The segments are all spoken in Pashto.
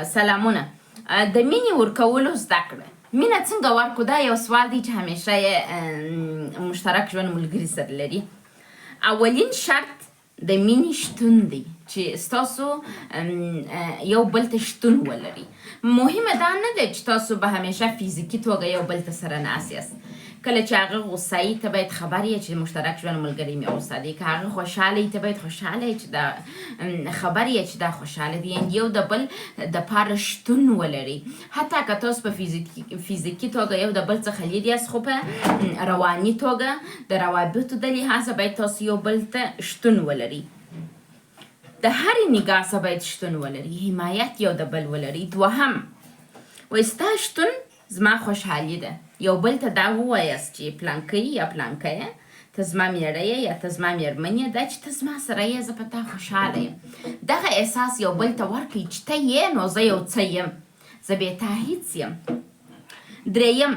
سلامونه. د مینی ورکولو زده کړه. مینه څنګه ورکو؟ دا یو سوال دی چې همیشه یې مشترک ژوند ملګري سره لري. اولین شرط د مینې شتون دی چې ستاسو یو بل ته شتون ولري. مهمه دا نه ده چې تاسو به همیشه فیزیکي توګه یو بل ته سره ناست یاست. کله چې هغه غوسه یي ته باید خبر یې چې مشترک ژوند ملګري مې غوسه دی. که هغه خوشحاله یي ته باید خوشحاله یې چې دا خبر یې چې دا خوشحاله دی. یعنې یو د بل دپاره شتون ولري. حتی که تاسو په فیزیکي توګه یو د بل څخه لرې یاست، خو په رواني توګه د روابطو د لحاظه باید تاسو یو بل ته شتون ولري. د هرې نګاه څخه باید شتون ولري. حمایت یو د بل ولري. دوهم وایي ستا شتون زما خوشحالي ده. یو بل ته دا ووایاست چې پلانکی یا پلانکی ته زما میړه یې یا ته زما میرمن یې، دا چې ته زما سره یې، زه په تا خوشحاله یم. دغه احساس یو بل ته ورکړئ چې ته یې نو زه یو څه یم، زه بې تا هیڅ یم. درېیم،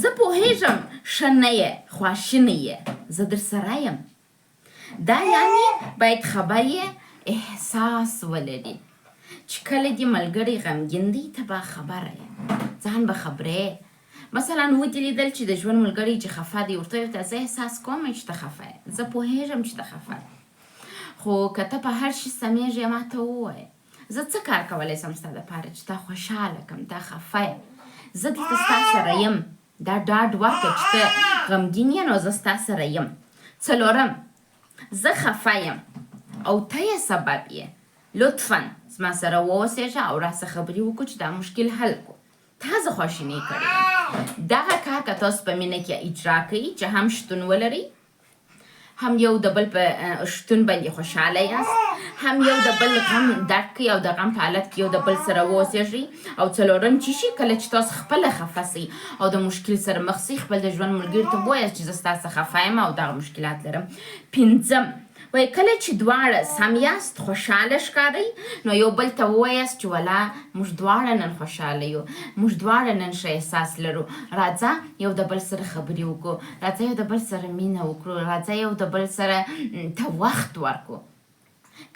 زه پوهېږم ښه نه یې، خواشینی یې، زه در سره یم. دا یعنې باید خبر یې احساس ولري چې کله دې ملګری غمګین دی ته به خبره یې، ځان به خبرې. مثلا ودې لیدل چې د ژوند ملګری چې خفه دی، ورته ویل زه احساس کوم چې ته خفه یې، زه پوهېږم چې ته خفه یې، خو که ته په هر شي سمیږې ما ته ووایې، زه څه کار کولی شم ستا دپاره چې تا خوشحاله کړم، تا خفه یې، زه دلته ستا سره یم. دا ډاډ ورکړه چې ته غمګین یې نو زه ستا سره یم. څلورم، زه خفه یم او ته یې سبب یې، لطفا زما سره واوسېږه او راسه خبرې وکړو چې دا مشکل حل کړو. تازه خواشینی کړی یم. دغه کار که تاسو په مینه کې اجرا کوئ چې هم شتون ولرئ، هم یو د بل په شتون باندې خوشحاله یاست، هم یو د بل غم درک کوئ او د غم په حالت کې یو د بل سره واوسېږئ. او څلورم چې شي، کله چې تاسو خپله خفه سئ او د مشکل سره مخ سئ، خپل د ژوند ملګري ته ووایاست چې زه ستا څخه خفه یم او دغه مشکلات لرم. پنځم، وایي کله چې دواړه سم یاست، خوشحاله ښکارئ، نو یو بل ته ووایاست چې ولا موږ دواړه نن خوشحاله یو، موږ دواړه نن ښه احساس لرو، راځه یو د بل سره خبرې وکړو، راځه یو د بل سره مینه وکړو، راځه یو د بل سره ته وخت ورکړو.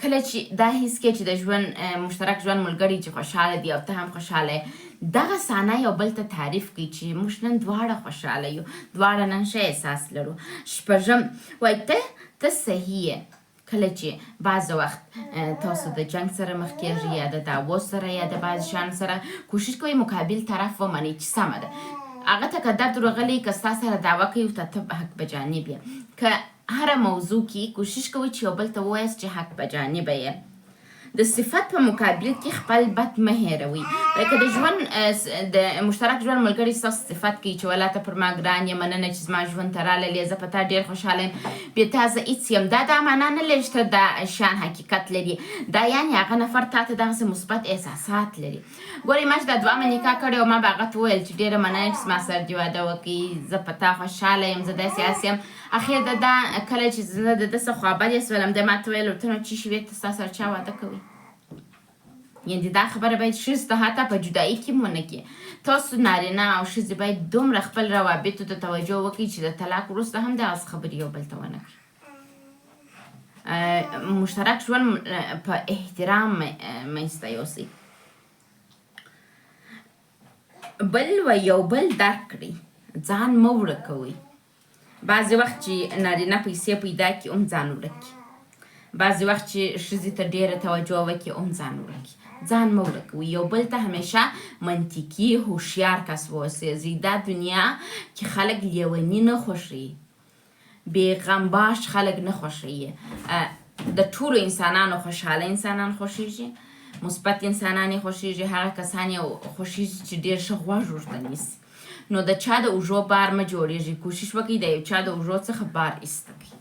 کله چې دا حس کې چې د ژوند مشترک ژوند ملګري چې خوشحاله دی او ته هم خوشحاله یې، دغه صحنه یو بل ته تعریف کړئ چې موږ نن دواړه خوشحاله یو، دواړه نن ښه احساس لرو. شپږم، وایي ته صحیح یې. کله چې بعض وخت تاسو د جنګ سره مخ کېږئ یا د دعوو سره یا د بعض شیانو سره، کوشش کوئ مقابل طرف ومنئ چې سمه ده. هغه ته که درد ورغلی، که ستا سره دعوه کوي ورته ته حق بجانب یې. که هره موضوع کې کوشش کوئ چې یو بل ته ووایاست چې حق بجانبه یې. د صفت په مقابل کې خپل بد مه هېروئ. لکه د ژوند د مشترک ژوند ملګري ستاسو صفت کوي چې ولا ته پر ما ګران یې، مننه چې زما ژوند ته راللې، زه په تا ډېر خوشحاله یم، بې تا زه هېڅ یم. دا معنا نه لري چې ته دا شیان حقیقت لري. دا یعنې هغه نفر تا ته دغسې مثبت احساسات لري. ګورئ ما چې دا دویمه نکاح کړې او ما به هغه ته وویل چې ډېره مننه چې زما سره دې واده وکړي، زه په تا خوشحاله یم، زه داسې هسې یم. اخر د دا کله چې زه د ده څه خوابدې شولم، دی ما ته ویل ورته نو چې شوې ته ستا سره چا واده کوي؟ یعنې دا خبره باید ښځو ته حتی په جدایي کې هم ونه کړي. تاسو نارینه او ښځې باید دومره خپل روابطو ته توجه وکړئ چې د طلاق وروسته هم دغسې خبرې یو بل ته ونه کړي. مشترک ژوند په احترام منځته یوسئ. بل و یو بل درک کړئ، ځان مه وړه کوئ. بعضې وخت چې نارینه پیسې پیدا کړي هم ځان وړه کړي، بعضې وخت چې ښځې ته ډېره توجه وکړي هم ځان وړه کړي. ځان مه ورک کوئ. یو بل ته همیشه منطقي هوښیار کس واوسېږئ. دا دنیا کې خلک لیوني نه خوښوي، بې غمباش خلک نه خوښوي. د ټولو انسانانو خوشحاله انسانان خوښېږي، مثبت انسانان یې خوښېږي، هغه کسان یې خوښېږي چې ډېر ښه غوږ ورته نیسي. نو د چا د اوږو بار مه جوړېږئ. کوشش وکړئ د یو چا د اوږو څخه بار ایسته کړئ.